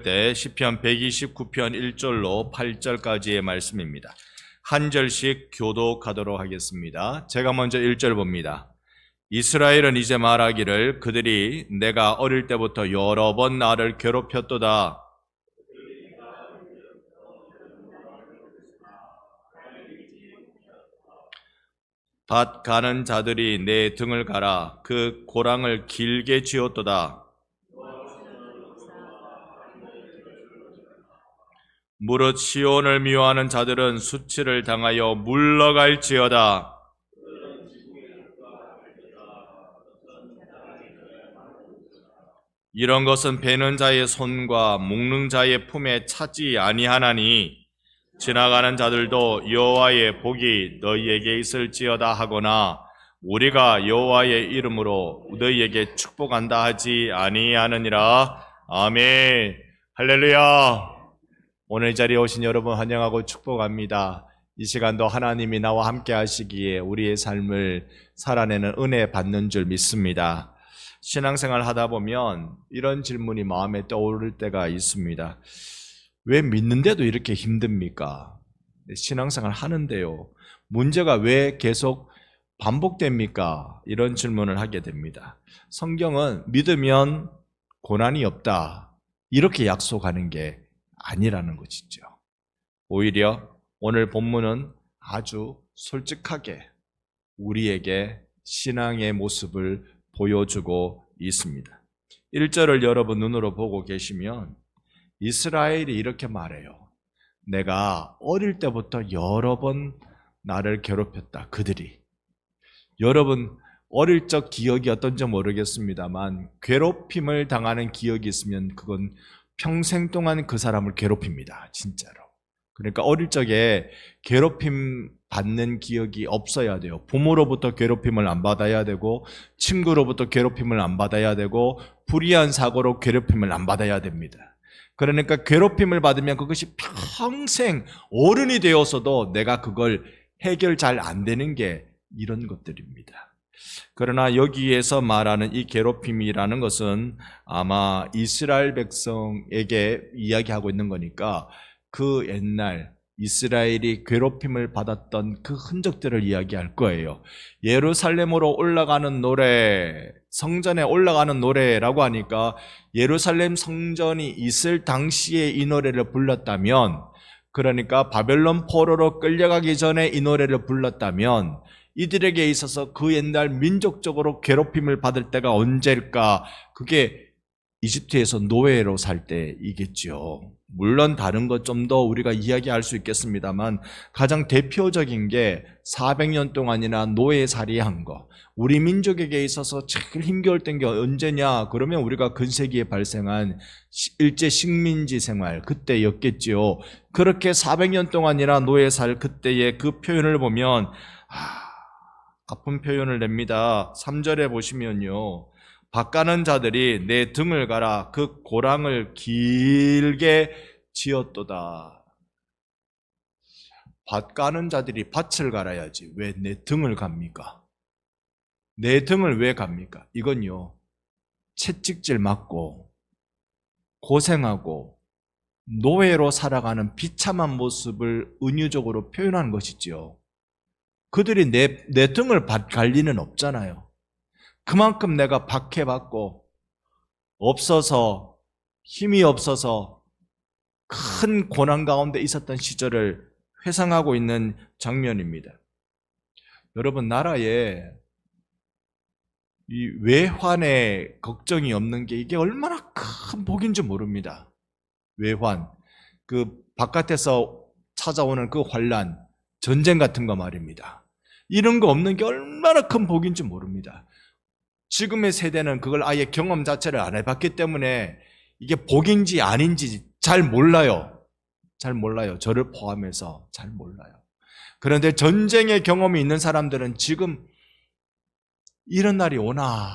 때 시편 129편 1절로 8절까지의 말씀입니다. 한 절씩 교독하도록 하겠습니다. 제가 먼저 1절 봅니다. 이스라엘은 이제 말하기를 그들이 내가 어릴 때부터 여러 번 나를 괴롭혔도다. 밭 가는 자들이 내 등을 가라. 그 고랑을 길게 지었도다. 무릇 시온을 미워하는 자들은 수치를 당하여 물러갈지어다. 이런 것은 베는 자의 손과 묶는 자의 품에 차지 아니하나니 지나가는 자들도 여호와의 복이 너희에게 있을지어다 하거나 우리가 여호와의 이름으로 너희에게 축복한다 하지 아니하느니라. 아멘. 할렐루야. 오늘 이 자리에 오신 여러분 환영하고 축복합니다. 이 시간도 하나님이 나와 함께 하시기에 우리의 삶을 살아내는 은혜 받는 줄 믿습니다. 신앙생활 하다 보면 이런 질문이 마음에 떠오를 때가 있습니다. 왜 믿는데도 이렇게 힘듭니까? 신앙생활 하는데요. 문제가 왜 계속 반복됩니까? 이런 질문을 하게 됩니다. 성경은 믿으면 고난이 없다. 이렇게 약속하는 게 아니라는 것이죠. 오히려 오늘 본문은 아주 솔직하게 우리에게 신앙의 모습을 보여주고 있습니다. 1절을 여러분 눈으로 보고 계시면 이스라엘이 이렇게 말해요. 내가 어릴 때부터 여러 번 나를 괴롭혔다. 그들이. 여러분 어릴 적 기억이 어떤지 모르겠습니다만 괴롭힘을 당하는 기억이 있으면 그건 평생 동안 그 사람을 괴롭힙니다. 진짜로. 그러니까 어릴 적에 괴롭힘 받는 기억이 없어야 돼요. 부모로부터 괴롭힘을 안 받아야 되고 친구로부터 괴롭힘을 안 받아야 되고 불의한 사고로 괴롭힘을 안 받아야 됩니다. 그러니까 괴롭힘을 받으면 그것이 평생 어른이 되어서도 내가 그걸 해결 잘 안 되는 게 이런 것들입니다. 그러나 여기에서 말하는 이 괴롭힘이라는 것은 아마 이스라엘 백성에게 이야기하고 있는 거니까 그 옛날 이스라엘이 괴롭힘을 받았던 그 흔적들을 이야기할 거예요. 예루살렘으로 올라가는 노래, 성전에 올라가는 노래라고 하니까 예루살렘 성전이 있을 당시에 이 노래를 불렀다면, 그러니까 바벨론 포로로 끌려가기 전에 이 노래를 불렀다면 이들에게 있어서 그 옛날 민족적으로 괴롭힘을 받을 때가 언제일까? 그게 이집트에서 노예로 살 때이겠죠. 물론 다른 것 좀 더 우리가 이야기할 수 있겠습니다만 가장 대표적인 게 400년 동안이나 노예살이한 거. 우리 민족에게 있어서 제일 힘겨울 땐 게 언제냐? 그러면 우리가 근세기에 발생한 일제 식민지 생활 그때였겠지요. 그렇게 400년 동안이나 노예살 그때의 그 표현을 보면 아픈 표현을 냅니다. 3절에 보시면요. 밭 가는 자들이 내 등을 가라. 그 고랑을 길게 지었도다. 밭 가는 자들이 밭을 갈아야지. 왜 내 등을 갑니까? 내 등을 왜 갑니까? 이건요. 채찍질 맞고 고생하고 노예로 살아가는 비참한 모습을 은유적으로 표현한 것이지요. 그들이 내 등을 갈 리는 없잖아요. 그만큼 내가 박해받고 없어서 힘이 없어서 큰 고난 가운데 있었던 시절을 회상하고 있는 장면입니다. 여러분 나라에 이 외환에 걱정이 없는 게 이게 얼마나 큰 복인지 모릅니다. 외환, 그 바깥에서 찾아오는 그 환란, 전쟁 같은 거 말입니다. 이런 거 없는 게 얼마나 큰 복인지 모릅니다. 지금의 세대는 그걸 아예 경험 자체를 안 해봤기 때문에 이게 복인지 아닌지 잘 몰라요. 잘 몰라요. 저를 포함해서 잘 몰라요. 그런데 전쟁의 경험이 있는 사람들은 지금 이런 날이 오나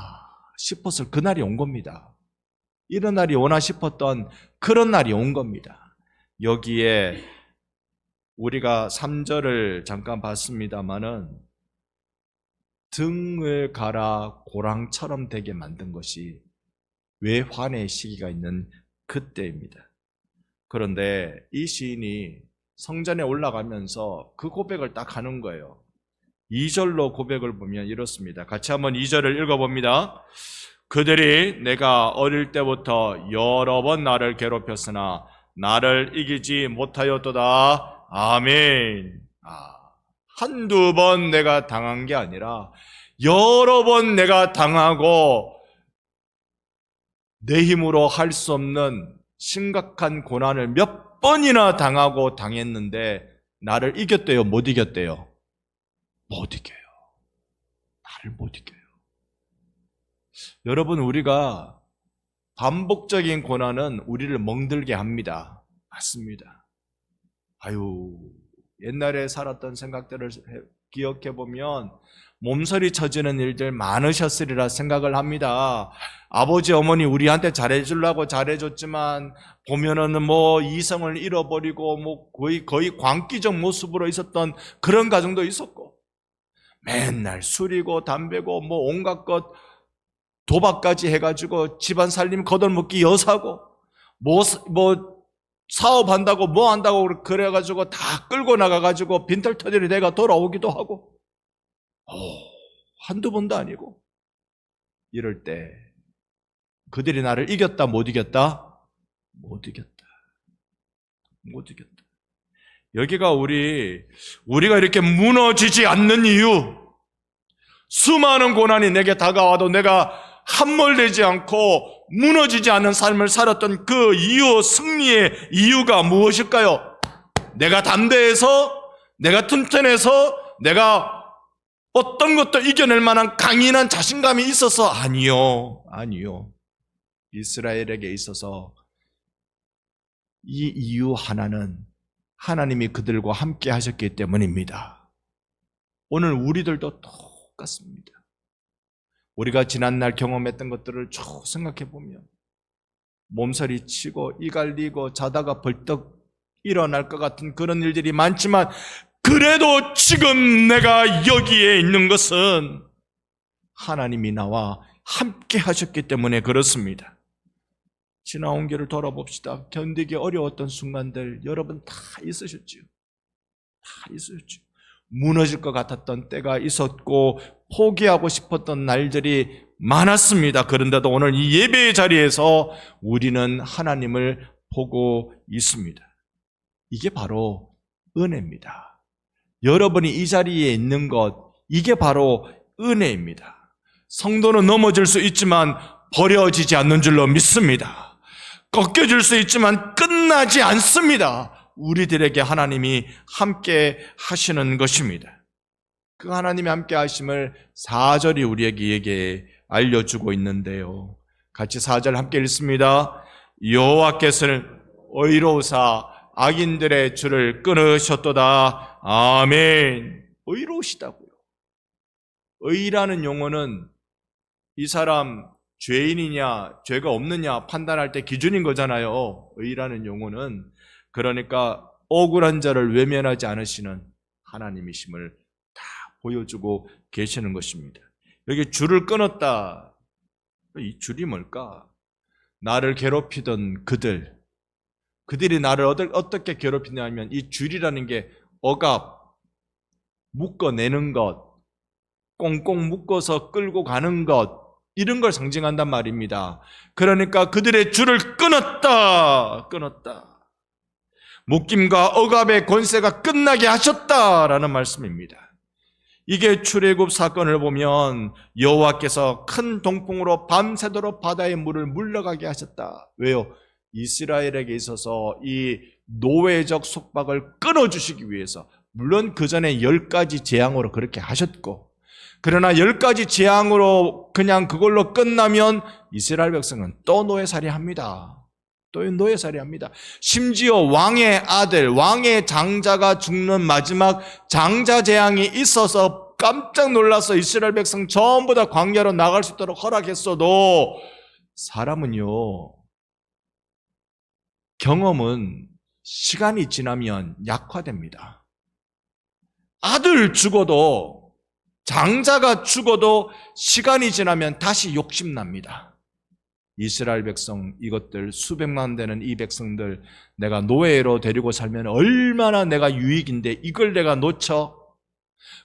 싶었을 그날이 온 겁니다. 이런 날이 오나 싶었던 그런 날이 온 겁니다. 여기에 우리가 3절을 잠깐 봤습니다마는 등을 갈아 고랑처럼 되게 만든 것이 외환의 시기가 있는 그때입니다. 그런데 이 시인이 성전에 올라가면서 그 고백을 딱 하는 거예요. 2절로 고백을 보면 이렇습니다. 같이 한번 2절을 읽어봅니다. 그들이 내가 어릴 때부터 여러 번 나를 괴롭혔으나 나를 이기지 못하였도다. 아멘. 한두 번 내가 당한 게 아니라 여러 번 내가 당하고 내 힘으로 할 수 없는 심각한 고난을 몇 번이나 당하고 당했는데 나를 이겼대요? 못 이겼대요? 못 이겨요. 나를 못 이겨요. 여러분, 우리가 반복적인 고난은 우리를 멍들게 합니다. 맞습니다. 옛날에 살았던 생각들을 기억해보면 몸서리 쳐지는 일들 많으셨으리라 생각을 합니다. 아버지, 어머니 우리한테 잘해주려고 잘해줬지만 보면은 이성을 잃어버리고 거의 광기적 모습으로 있었던 그런 가정도 있었고, 맨날 술이고 담배고 온갖 것 도박까지 해가지고 집안 살림 거들먹기 여사고 사업한다고 한다고 그래가지고 다 끌고 나가가지고 빈털터리를 내가 돌아오기도 하고, 한두 번도 아니고. 이럴 때 그들이 나를 이겼다 못 이겼다? 못 이겼다. 못 이겼다. 여기가 우리가 이렇게 무너지지 않는 이유, 수많은 고난이 내게 다가와도 내가 함몰되지 않고 무너지지 않는 삶을 살았던 그 이유, 승리의 이유가 무엇일까요? 내가 담대해서, 내가 튼튼해서, 내가 어떤 것도 이겨낼 만한 강인한 자신감이 있어서? 아니요. 이스라엘에게 있어서 이 이유 하나는 하나님이 그들과 함께 하셨기 때문입니다. 오늘 우리들도 똑같습니다. 우리가 지난날 경험했던 것들을 쭉 생각해보면 몸서리 치고 이갈리고 자다가 벌떡 일어날 것 같은 그런 일들이 많지만, 그래도 지금 내가 여기에 있는 것은 하나님이 나와 함께 하셨기 때문에 그렇습니다. 지나온 길을 돌아봅시다. 견디기 어려웠던 순간들 여러분 다 있으셨죠? 다 있으셨죠? 무너질 것 같았던 때가 있었고 포기하고 싶었던 날들이 많았습니다. 그런데도 오늘 이 예배의 자리에서 우리는 하나님을 보고 있습니다. 이게 바로 은혜입니다. 여러분이 이 자리에 있는 것, 이게 바로 은혜입니다. 성도는 넘어질 수 있지만 버려지지 않는 줄로 믿습니다. 꺾여질 수 있지만 끝나지 않습니다. 우리들에게 하나님이 함께 하시는 것입니다. 그 하나님이 함께 하심을 4절이 우리에게 알려주고 있는데요. 같이 4절 함께 읽습니다. 여호와께서는 의로우사 악인들의 줄을 끊으셨도다. 아멘. 의로우시다고요. 의라는 용어는 이 사람 죄인이냐 죄가 없느냐 판단할 때 기준인 거잖아요. 의라는 용어는. 그러니까 억울한 자를 외면하지 않으시는 하나님이심을 다 보여주고 계시는 것입니다. 여기 줄을 끊었다. 이 줄이 뭘까? 나를 괴롭히던 그들이 나를 어떻게 괴롭히냐면 이 줄이라는 게 억압, 묶어내는 것, 꽁꽁 묶어서 끌고 가는 것, 이런 걸 상징한단 말입니다. 그러니까 그들의 줄을 끊었다. 묶임과 억압의 권세가 끝나게 하셨다라는 말씀입니다. 이게 출애굽 사건을 보면 여호와께서 큰 동풍으로 밤새도록 바다의 물을 물러가게 하셨다. 왜요? 이스라엘에게 있어서 이 노예적 속박을 끊어주시기 위해서. 물론 그 전에 10가지 재앙으로 그렇게 하셨고, 그러나 10가지 재앙으로 그냥 그걸로 끝나면 이스라엘 백성은 또 노예살이 합니다. 심지어 왕의 아들, 왕의 장자가 죽는 마지막 장자 재앙이 있어서 깜짝 놀라서 이스라엘 백성 전부 다 광야로 나갈 수 있도록 허락했어도 사람은요, 경험은 시간이 지나면 약화됩니다. 아들 죽어도, 장자가 죽어도 시간이 지나면 다시 욕심납니다. 이스라엘 백성, 이것들 수백만 되는 이 백성들 내가 노예로 데리고 살면 얼마나 내가 유익인데 이걸 내가 놓쳐?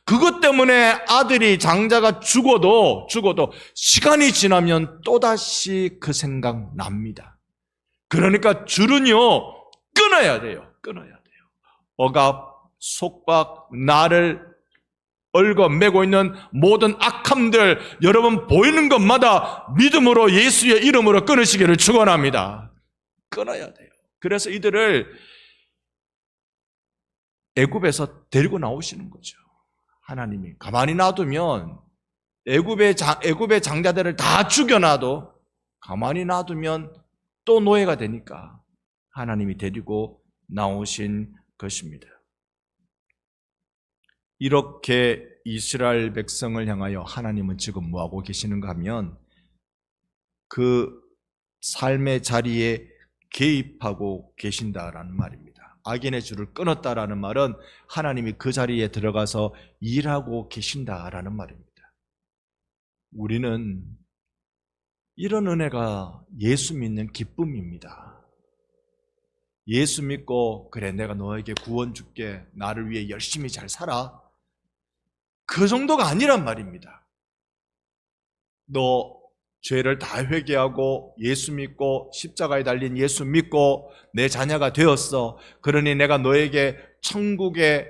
그것 때문에 아들이 장자가 죽어도 시간이 지나면 또다시 그 생각 납니다. 그러니까 줄은요 끊어야 돼요. 억압, 속박, 나를 얽어매고 있는 모든 악함들, 여러분 보이는 것마다 믿음으로 예수의 이름으로 끊으시기를 축원합니다. 끊어야 돼요. 그래서 이들을 애굽에서 데리고 나오시는 거죠. 하나님이 가만히 놔두면 애굽의 장자들을 다 죽여놔도 가만히 놔두면 또 노예가 되니까 하나님이 데리고 나오신 것입니다. 이렇게 이스라엘 백성을 향하여 하나님은 지금 뭐하고 계시는가 하면 그 삶의 자리에 개입하고 계신다라는 말입니다. 악인의 줄을 끊었다라는 말은 하나님이 그 자리에 들어가서 일하고 계신다라는 말입니다. 우리는 이런 은혜가 예수 믿는 기쁨입니다. 예수 믿고 그래 내가 너에게 구원 줄게, 나를 위해 열심히 잘 살아, 그 정도가 아니란 말입니다. 너 죄를 다 회개하고 예수 믿고 십자가에 달린 예수 믿고 내 자녀가 되었어. 그러니 내가 너에게 천국의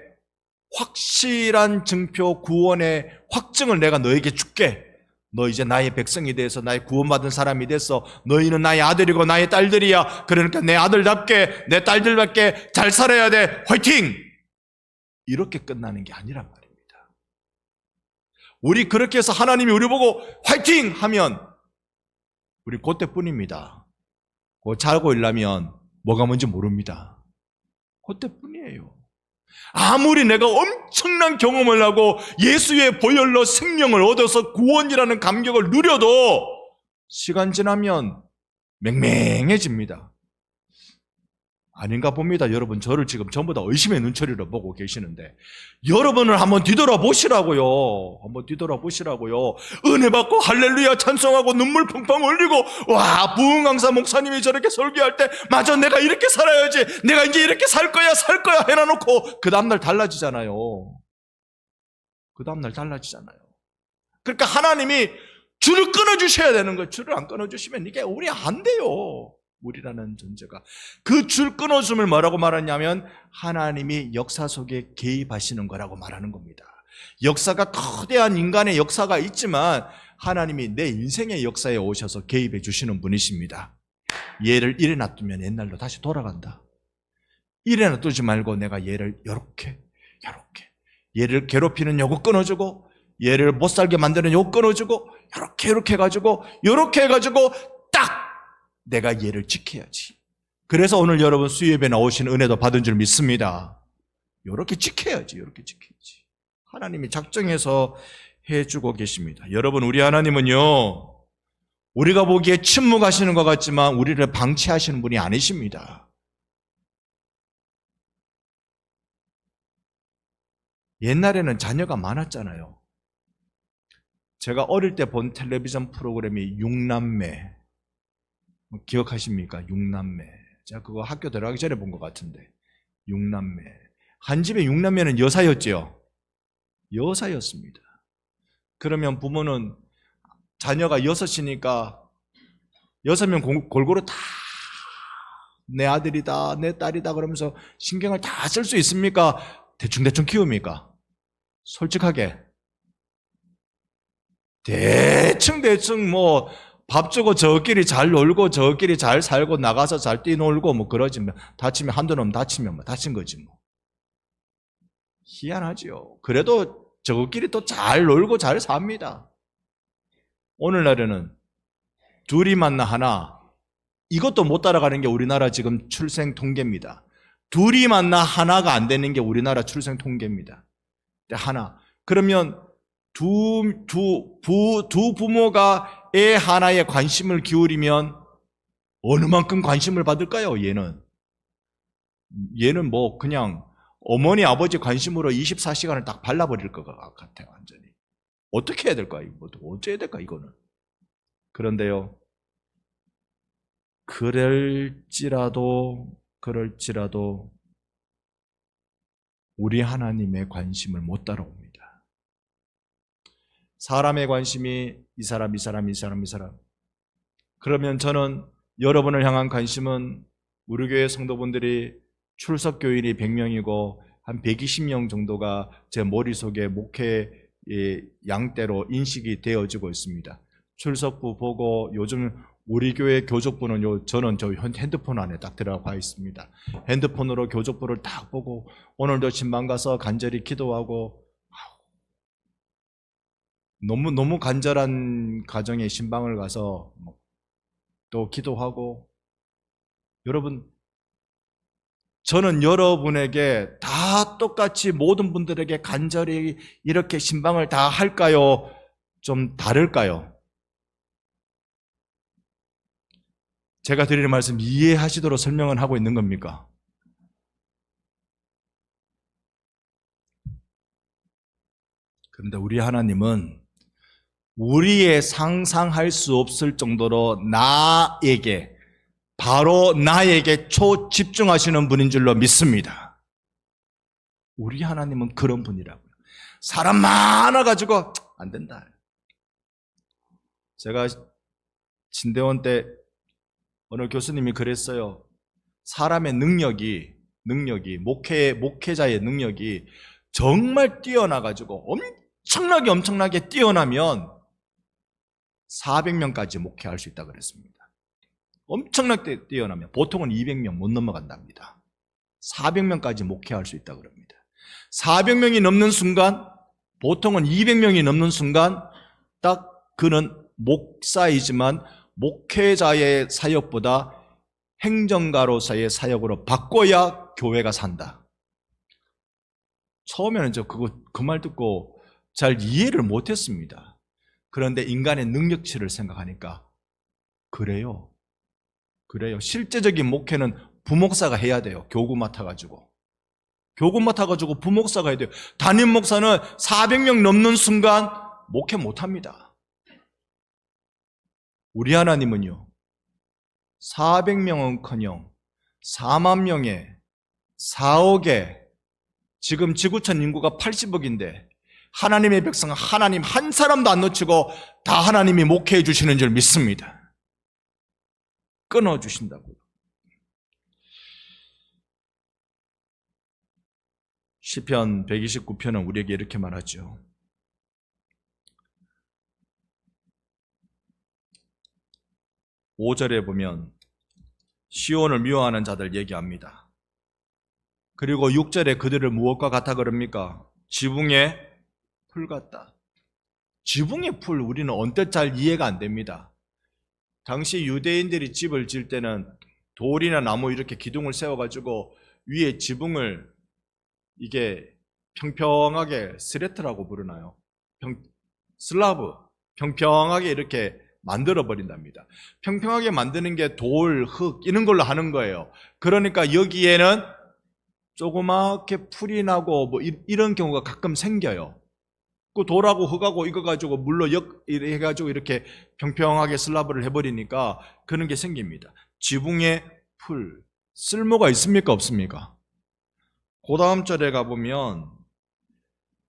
확실한 증표, 구원의 확증을 내가 너에게 줄게. 너 이제 나의 백성이 돼서 나의 구원받은 사람이 돼서 너희는 나의 아들이고 나의 딸들이야. 그러니까 내 아들답게 내 딸들답게 잘 살아야 돼. 화이팅! 이렇게 끝나는 게 아니란 말입니다. 우리 그렇게 해서 하나님이 우리 보고 화이팅! 하면 우리 그때뿐입니다. 자고 일라면 뭐가 뭔지 모릅니다. 그때뿐이에요. 아무리 내가 엄청난 경험을 하고 예수의 보혈로 생명을 얻어서 구원이라는 감격을 누려도 시간 지나면 맹맹해집니다. 아닌가 봅니다. 여러분 저를 지금 전부 다 의심의 눈초리로 보고 계시는데 여러분을 한번 뒤돌아보시라고요. 은혜 받고 할렐루야 찬송하고 눈물 펑펑 흘리고 와 부흥강사 목사님이 저렇게 설교할 때 맞아 내가 이렇게 살아야지, 내가 이제 이렇게 살 거야 해놔놓고 그 다음날 달라지잖아요. 그러니까 하나님이 줄을 끊어주셔야 되는 거예요. 줄을 안 끊어주시면 이게 우리 안 돼요. 우리라는 존재가. 그 줄 끊어줌을 뭐라고 말하냐면 하나님이 역사 속에 개입하시는 거라고 말하는 겁니다. 역사가 거대한 인간의 역사가 있지만 하나님이 내 인생의 역사에 오셔서 개입해 주시는 분이십니다. 얘를 이래 놔두면 옛날로 다시 돌아간다. 이래 놔두지 말고 내가 얘를 요렇게 얘를 괴롭히는 요거 끊어주고 얘를 못 살게 만드는 요거 끊어주고 요렇게 해가지고 딱 내가 얘를 지켜야지. 그래서 오늘 여러분 수요예배 나오신 은혜도 받은 줄 믿습니다. 이렇게 지켜야지. 하나님이 작정해서 해주고 계십니다. 여러분 우리 하나님은요 우리가 보기에 침묵하시는 것 같지만 우리를 방치하시는 분이 아니십니다. 옛날에는 자녀가 많았잖아요. 제가 어릴 때 본 텔레비전 프로그램이 육남매, 기억하십니까? 육남매. 제가 그거 학교 들어가기 전에 본 것 같은데. 육남매. 한 집에 육남매는 여사였죠? 여사였습니다. 그러면 부모는 자녀가 6이니까 6명 골고루 다 내 아들이다, 내 딸이다 그러면서 신경을 다 쓸 수 있습니까? 대충 키웁니까? 솔직하게. 대충 뭐 밥 주고 저끼리 잘 놀고 저끼리 잘 살고 나가서 잘 뛰놀고 뭐 그러지 뭐. 다치면 한두 놈 다치면 뭐 다친 거지 뭐. 희한하죠. 그래도 저끼리 또 잘 놀고 잘 삽니다. 오늘날에는 둘이 만나 하나, 이것도 못 따라가는 게 우리나라 지금 출생 통계입니다. 둘이 만나 하나가 안 되는 게 우리나라 출생 통계입니다. 하나. 그러면 두 부모가 애 하나에 관심을 기울이면 어느 만큼 관심을 받을까요? 얘는 뭐 그냥 어머니 아버지 관심으로 24시간을 딱 발라버릴 것 같아요. 완전히. 어떻게 해야 될까? 어째야 될까 이거는. 그런데요 그럴지라도 우리 하나님의 관심을 못 따라옵니다. 사람의 관심이 이 사람. 그러면 저는 여러분을 향한 관심은 우리 교회 성도분들이 출석교인이 100명이고 한 120명 정도가 제 머릿속에 목회 양대로 인식이 되어지고 있습니다. 출석부 보고 요즘 우리 교회 교족부는 저는 저 핸드폰 안에 딱 들어가 있습니다. 핸드폰으로 교족부를 딱 보고 오늘도 신방 가서 간절히 기도하고 너무 간절한 가정에 신방을 가서 또 기도하고 여러분 저는 여러분에게 다 똑같이 모든 분들에게 간절히 이렇게 신방을 다 할까요? 좀 다를까요? 제가 드리는 말씀 이해하시도록 설명은 하고 있는 겁니까? 그런데 우리 하나님은 우리의 상상할 수 없을 정도로 바로 나에게 초집중하시는 분인 줄로 믿습니다. 우리 하나님은 그런 분이라고요. 사람 많아가지고 안 된다. 제가 진대원 때 어느 교수님이 그랬어요. 사람의 능력이 목회자의 능력이 정말 뛰어나가지고 엄청나게 뛰어나면 400명까지 목회할 수 있다고 그랬습니다. 엄청나게 뛰어나면 보통은 200명 못 넘어간답니다. 400명까지 목회할 수 있다고 그럽니다. 400명이 넘는 순간, 보통은 200명이 넘는 순간 딱 그는 목사이지만 목회자의 사역보다 행정가로서의 사역으로 바꿔야 교회가 산다. 처음에는 저 그 말 듣고 잘 이해를 못했습니다. 그런데 인간의 능력치를 생각하니까 그래요. 실제적인 목회는 부목사가 해야 돼요. 교구 맡아가지고 부목사가 해야 돼요. 담임 목사는 400명 넘는 순간 목회 못합니다. 우리 하나님은요 400명은커녕 4만 명에 4억에 지금 지구촌 인구가 80억인데 하나님의 백성 하나님 한 사람도 안 놓치고 다 하나님이 목회해 주시는 줄 믿습니다. 끊어주신다고요. 시편 129편은 우리에게 이렇게 말하죠. (5절에) 보면 시온을 미워하는 자들 얘기합니다. 그리고 (6절에) 그들을 무엇과 같아 그럽니까? 지붕의 풀 같다. 지붕의 풀 우리는 언뜻 잘 이해가 안 됩니다. 당시 유대인들이 집을 지을 때는 돌이나 나무 이렇게 기둥을 세워가지고 위에 지붕을 이게 평평하게 스레트라고 부르나요? 슬라브 평평하게 이렇게 만들어 버린답니다. 평평하게 만드는 게 돌, 흙 이런 걸로 하는 거예요. 그러니까 여기에는 조그맣게 풀이 나고 뭐 이런 경우가 가끔 생겨요. 그 돌하고 흙하고 이거 가지고 물로 해가지고 이렇게 평평하게 슬라브를 해버리니까 그런 게 생깁니다. 지붕의 풀 쓸모가 있습니까 없습니까? 그 다음 절에 가보면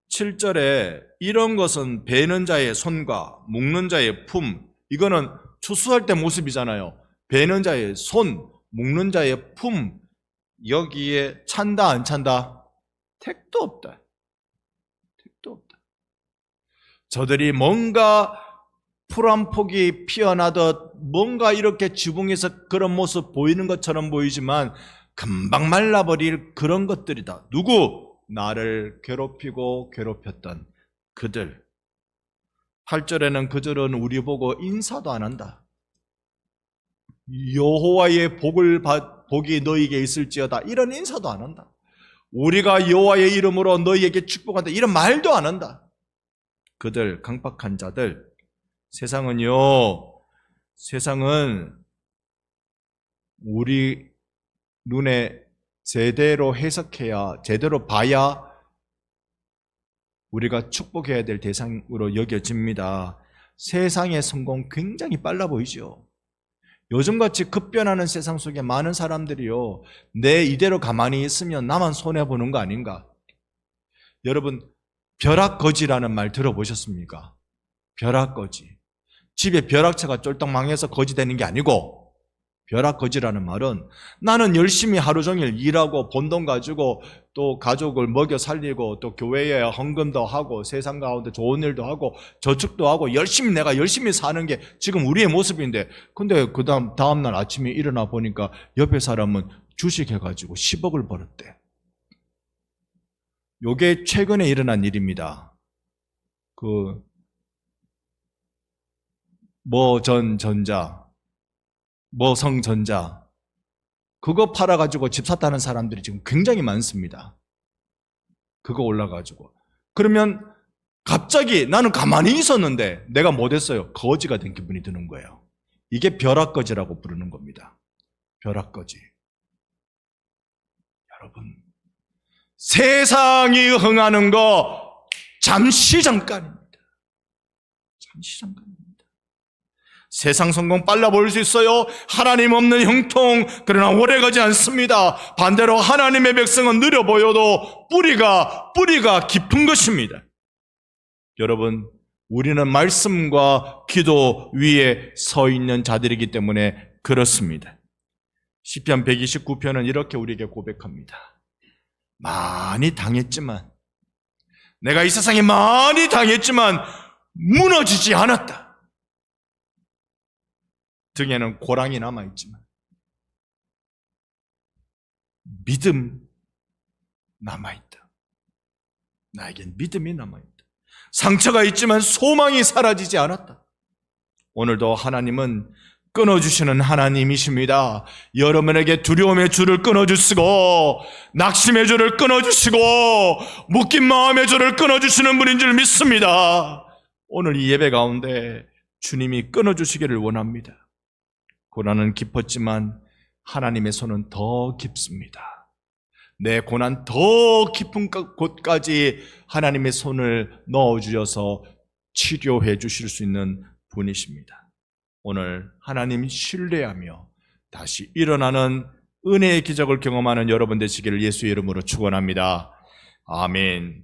7절에 이런 것은 베는 자의 손과 묶는 자의 품, 이거는 추수할 때 모습이잖아요. 베는 자의 손, 묶는 자의 품, 여기에 찬다 안 찬다? 택도 없다. 저들이 뭔가 풀 한 폭이 피어나듯 뭔가 이렇게 지붕에서 그런 모습 보이는 것처럼 보이지만 금방 말라버릴 그런 것들이다. 누구? 나를 괴롭혔던 그들. 8절에는 그들은 우리 보고 인사도 안 한다. 여호와의 복이 너희에게 있을지어다. 이런 인사도 안 한다. 우리가 여호와의 이름으로 너희에게 축복한다. 이런 말도 안 한다. 그들 강박한 자들. 세상은 우리 눈에 제대로 해석해야, 제대로 봐야 우리가 축복해야 될 대상으로 여겨집니다. 세상의 성공 굉장히 빨라 보이죠. 요즘같이 급변하는 세상 속에 많은 사람들이요, 내 이대로 가만히 있으면 나만 손해보는 거 아닌가? 여러분, 벼락거지라는 말 들어보셨습니까? 벼락거지. 집에 벼락차가 쫄딱 망해서 거지 되는 게 아니고, 벼락거지라는 말은 나는 열심히 하루 종일 일하고 번 돈 가지고 또 가족을 먹여 살리고 또 교회에 헌금도 하고 세상 가운데 좋은 일도 하고 저축도 하고 내가 열심히 사는 게 지금 우리의 모습인데, 근데 그 다음날 아침에 일어나 보니까 옆에 사람은 주식 해가지고 10억을 벌었대. 요게 최근에 일어난 일입니다. 성전자 그거 팔아가지고 집 샀다는 사람들이 지금 굉장히 많습니다. 그거 올라가지고. 그러면 갑자기 나는 가만히 있었는데 내가 못했어요. 거지가 된 기분이 드는 거예요. 이게 벼락거지라고 부르는 겁니다. 벼락거지. 여러분, 세상이 흥하는 거 잠시 잠깐입니다. 잠시 잠깐입니다. 세상 성공 빨라 보일 수 있어요. 하나님 없는 형통, 그러나 오래가지 않습니다. 반대로 하나님의 백성은 느려 보여도 뿌리가 깊은 것입니다. 여러분, 우리는 말씀과 기도 위에 서 있는 자들이기 때문에 그렇습니다. 시편 129편은 이렇게 우리에게 고백합니다. 많이 당했지만, 내가 이 세상에 많이 당했지만 무너지지 않았다. 등에는 고랑이 남아있지만 믿음 남아있다. 나에겐 믿음이 남아있다. 상처가 있지만 소망이 사라지지 않았다. 오늘도 하나님은 끊어주시는 하나님이십니다. 여러분에게 두려움의 줄을 끊어주시고 낙심의 줄을 끊어주시고 묶인 마음의 줄을 끊어주시는 분인 줄 믿습니다. 오늘 이 예배 가운데 주님이 끊어주시기를 원합니다. 고난은 깊었지만 하나님의 손은 더 깊습니다. 내 고난 더 깊은 곳까지 하나님의 손을 넣어주셔서 치료해 주실 수 있는 분이십니다. 오늘 하나님 신뢰하며 다시 일어나는 은혜의 기적을 경험하는 여러분 되시기를 예수의 이름으로 축원합니다. 아멘.